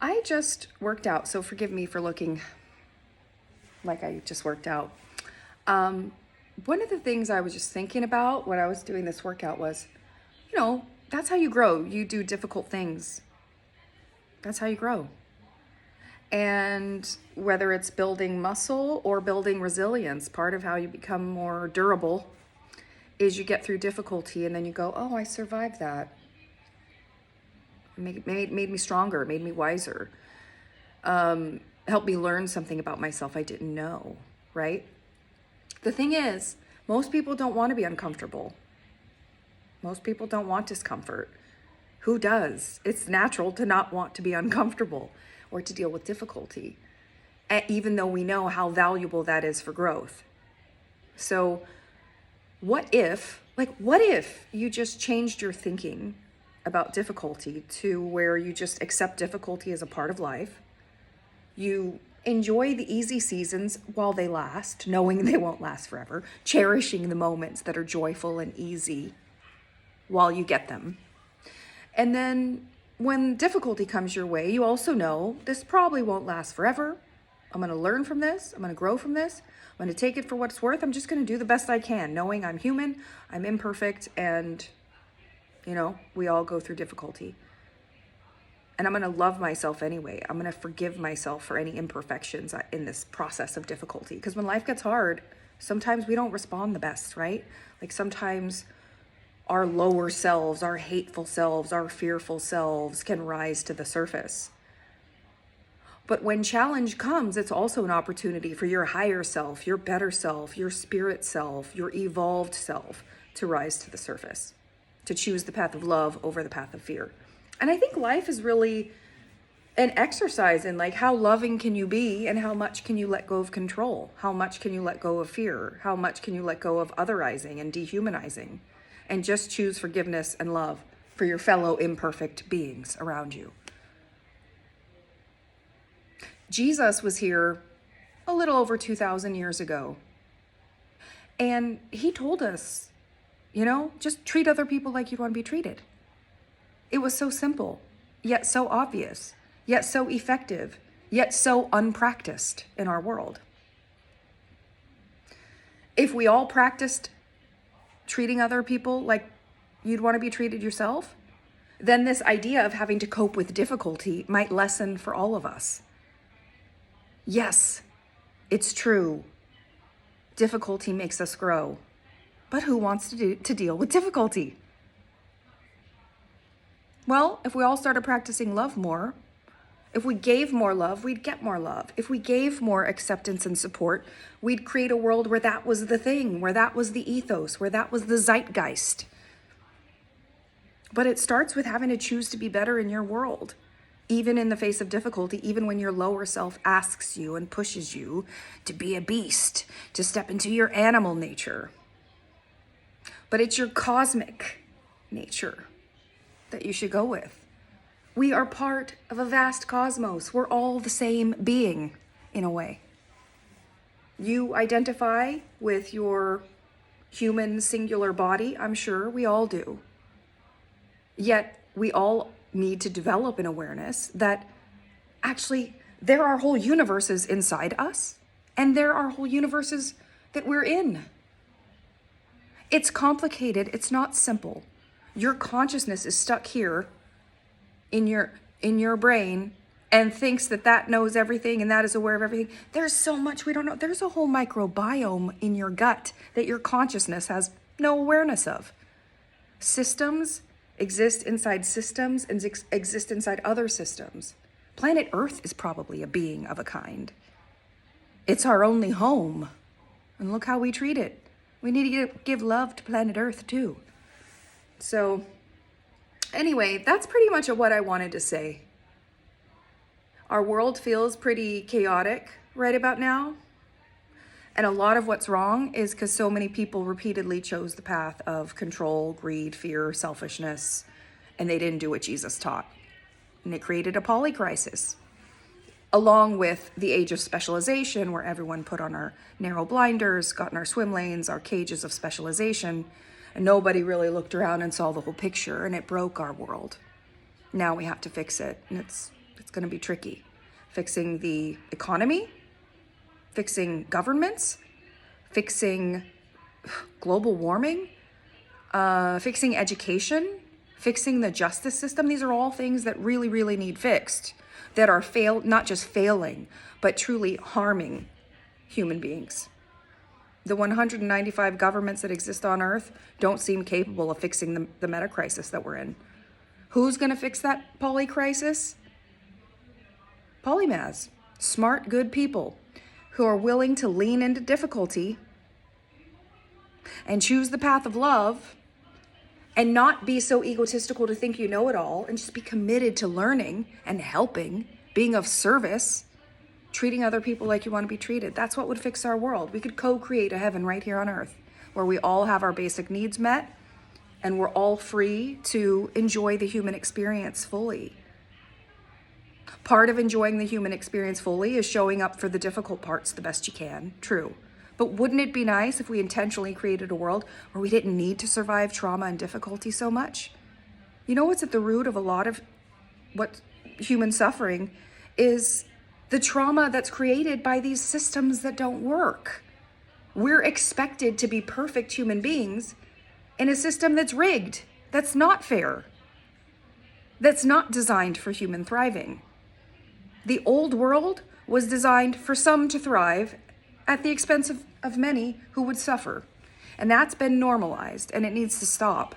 I just worked out, so forgive me for looking like I just worked out. One of the things I was just thinking about when I was doing this workout was, that's how you grow. You do difficult things. That's how you grow. And whether it's building muscle or building resilience, part of how you become more durable is you get through difficulty and then you go, oh, I survived that. It made me stronger, made me wiser, helped me learn something about myself I didn't know, right? The thing is, most people don't want to be uncomfortable. Most people don't want discomfort. Who does? It's natural to not want to be uncomfortable or to deal with difficulty, even though we know how valuable that is for growth. So what if you just changed your thinking about difficulty to where you just accept difficulty as a part of life? You enjoy the easy seasons while they last, knowing they won't last forever, cherishing the moments that are joyful and easy while you get them. And then when difficulty comes your way, you also know this probably won't last forever. I'm going to learn from this. I'm going to grow from this. I'm going to take it for what it's worth. I'm just going to do the best I can, knowing I'm human, I'm imperfect, and, we all go through difficulty. And I'm going to love myself anyway. I'm going to forgive myself for any imperfections in this process of difficulty. Because when life gets hard, sometimes we don't respond the best, right? Like sometimes our lower selves, our hateful selves, our fearful selves can rise to the surface. But when challenge comes, it's also an opportunity for your higher self, your better self, your spirit self, your evolved self to rise to the surface, to choose the path of love over the path of fear. And I think life is really an exercise in how loving can you be and how much can you let go of control? How much can you let go of fear? How much can you let go of otherizing and dehumanizing? And just choose forgiveness and love for your fellow imperfect beings around you. Jesus was here a little over 2,000 years ago. And he told us, just treat other people like you'd want to be treated. It was so simple, yet so obvious, yet so effective, yet so unpracticed in our world. If we all practiced treating other people like you'd want to be treated yourself, then this idea of having to cope with difficulty might lessen for all of us. Yes, it's true. Difficulty makes us grow. But who wants to deal with difficulty? Well, if we all started practicing love more, if we gave more love, we'd get more love. If we gave more acceptance and support, we'd create a world where that was the thing, where that was the ethos, where that was the zeitgeist. But it starts with having to choose to be better in your world, even in the face of difficulty, even when your lower self asks you and pushes you to be a beast, to step into your animal nature. But it's your cosmic nature that you should go with. We are part of a vast cosmos. We're all the same being, in a way. You identify with your human singular body, I'm sure we all do. Yet we all need to develop an awareness that actually there are whole universes inside us, and there are whole universes that we're in. It's complicated. It's not simple. Your consciousness is stuck here in your brain and thinks that knows everything and that is aware of everything. There's so much we don't know. There's a whole microbiome in your gut that your consciousness has no awareness of. Systems exist inside systems and exist inside other systems. Planet Earth is probably a being of a kind. It's our only home. And look how we treat it. We need to give love to planet Earth too. So anyway, that's pretty much what I wanted to say. Our world feels pretty chaotic right about now. And a lot of what's wrong is because so many people repeatedly chose the path of control, greed, fear, selfishness, and they didn't do what Jesus taught. And it created a polycrisis, along with the age of specialization, where everyone put on our narrow blinders, got in our swim lanes, our cages of specialization, and nobody really looked around and saw the whole picture, and it broke our world. Now we have to fix it, and It's going to be tricky. Fixing the economy, fixing governments, fixing global warming, fixing education, fixing the justice system. These are all things that really, really need fixed, that are not just failing, but truly harming human beings. The 195 governments that exist on Earth don't seem capable of fixing the meta crisis that we're in. Who's going to fix that polycrisis? Polymaths, smart, good people who are willing to lean into difficulty and choose the path of love and not be so egotistical to think you know it all, and just be committed to learning and helping, being of service, treating other people like you want to be treated. That's what would fix our world. We could co-create a heaven right here on Earth where we all have our basic needs met and we're all free to enjoy the human experience fully. Part of enjoying the human experience fully is showing up for the difficult parts the best you can. True. But wouldn't it be nice if we intentionally created a world where we didn't need to survive trauma and difficulty so much? You know what's at the root of a lot of what human suffering is the trauma that's created by these systems that don't work. We're expected to be perfect human beings in a system that's rigged, that's not fair, that's not designed for human thriving. The old world was designed for some to thrive at the expense of many who would suffer. And that's been normalized, and it needs to stop.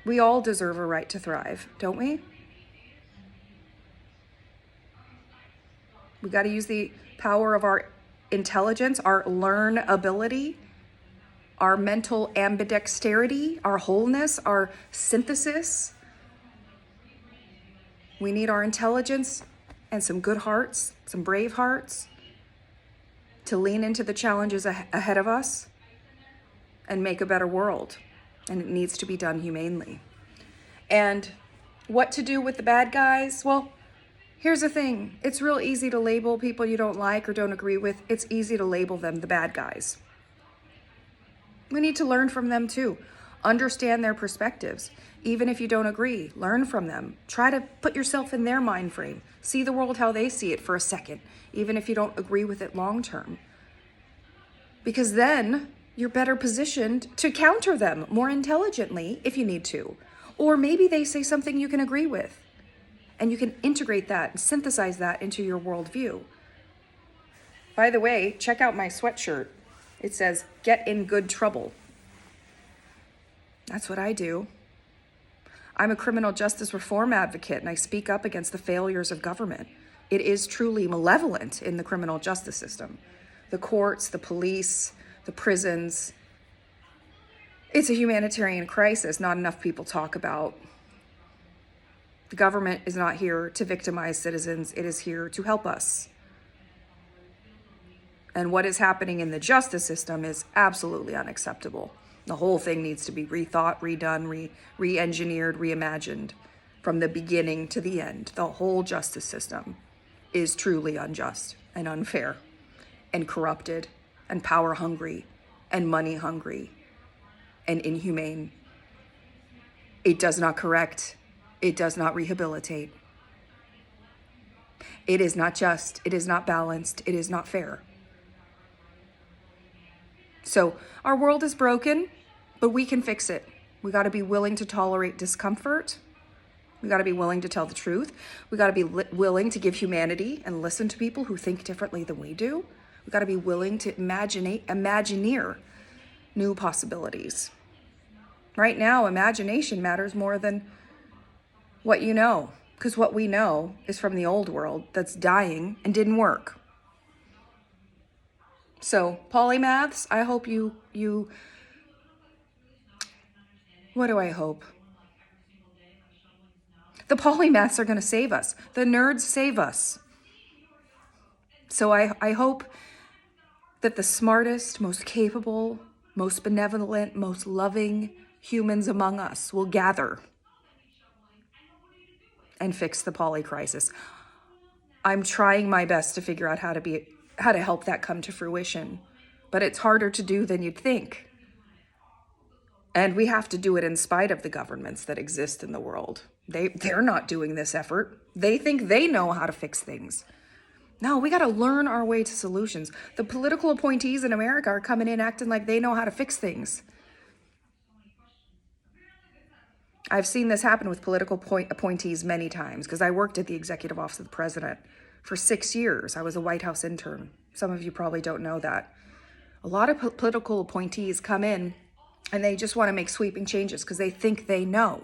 We all deserve a right to thrive, don't we? We got to use the power of our intelligence, our learn ability, our mental ambidexterity, our wholeness, our synthesis. We need our intelligence and some good hearts, some brave hearts, to lean into the challenges ahead of us and make a better world. And it needs to be done humanely. And what to do with the bad guys? Well, here's the thing. It's real easy to label people you don't like or don't agree with. It's easy to label them the bad guys. We need to learn from them too. Understand their perspectives. Even if you don't agree, learn from them. Try to put yourself in their mind frame. See the world how they see it for a second, even if you don't agree with it long term. Because then you're better positioned to counter them more intelligently if you need to. Or maybe they say something you can agree with, and you can integrate that and synthesize that into your worldview. By the way, check out my sweatshirt. It says, "Get in good trouble." That's what I do. I'm a criminal justice reform advocate, and I speak up against the failures of government. It is truly malevolent in the criminal justice system. The courts, the police, the prisons. It's a humanitarian crisis not enough people talk about. The government is not here to victimize citizens. It is here to help us. And what is happening in the justice system is absolutely unacceptable. The whole thing needs to be rethought, redone, re-engineered, reimagined from the beginning to the end. The whole justice system is truly unjust and unfair and corrupted and power hungry and money hungry and inhumane. It does not correct. It does not rehabilitate. It is not just. It is not balanced. It is not fair. So our world is broken, but we can fix it. We got to be willing to tolerate discomfort. We got to be willing to tell the truth. We got to be willing to give humanity and listen to people who think differently than we do. We got to be willing to imagineer new possibilities. Right now, imagination matters more than what you know, because what we know is from the old world that's dying and didn't work. So, polymaths, I hope you, what do I hope? The polymaths are going to save us. The nerds save us. So I hope that the smartest, most capable, most benevolent, most loving humans among us will gather and fix the polycrisis. I'm trying my best to figure out how to help that come to fruition, but it's harder to do than you'd think. And we have to do it in spite of the governments that exist in the world. They're not doing this effort. They think they know how to fix things. No, we got to learn our way to solutions. The political appointees in America are coming in acting like they know how to fix things. I've seen this happen with political appointees many times because I worked at the Executive Office of the President for 6 years. I was a White House intern. Some of you probably don't know that. A lot of political appointees come in and they just want to make sweeping changes because they think they know.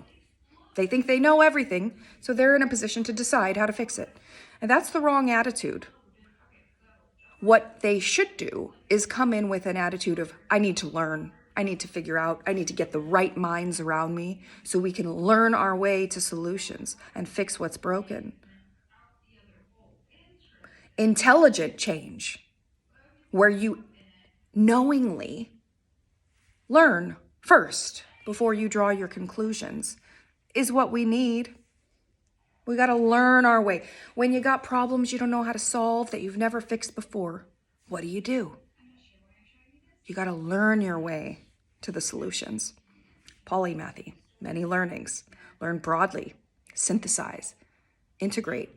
They think they know everything, so they're in a position to decide how to fix it. And that's the wrong attitude. What they should do is come in with an attitude of, I need to learn, I need to figure out, I need to get the right minds around me so we can learn our way to solutions and fix what's broken. Intelligent change, where you knowingly learn first before you draw your conclusions, is what we need. We got to learn our way. When you got problems you don't know how to solve that you've never fixed before, what do? You got to learn your way to the solutions. Polymathy, many learnings. Learn broadly, synthesize, integrate,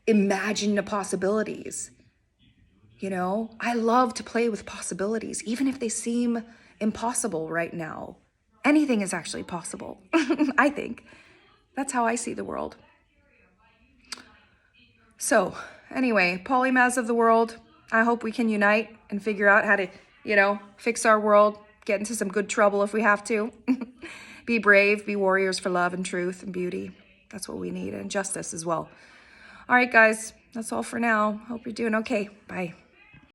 imagine the possibilities. You know, I love to play with possibilities, even if they seem impossible right now. Anything is actually possible, I think. That's how I see the world. So, anyway, polymaths of the world, I hope we can unite and figure out how to, fix our world, get into some good trouble if we have to. Be brave, be warriors for love and truth and beauty. That's what we need, and justice as well. All right, guys, that's all for now. Hope you're doing okay. Bye.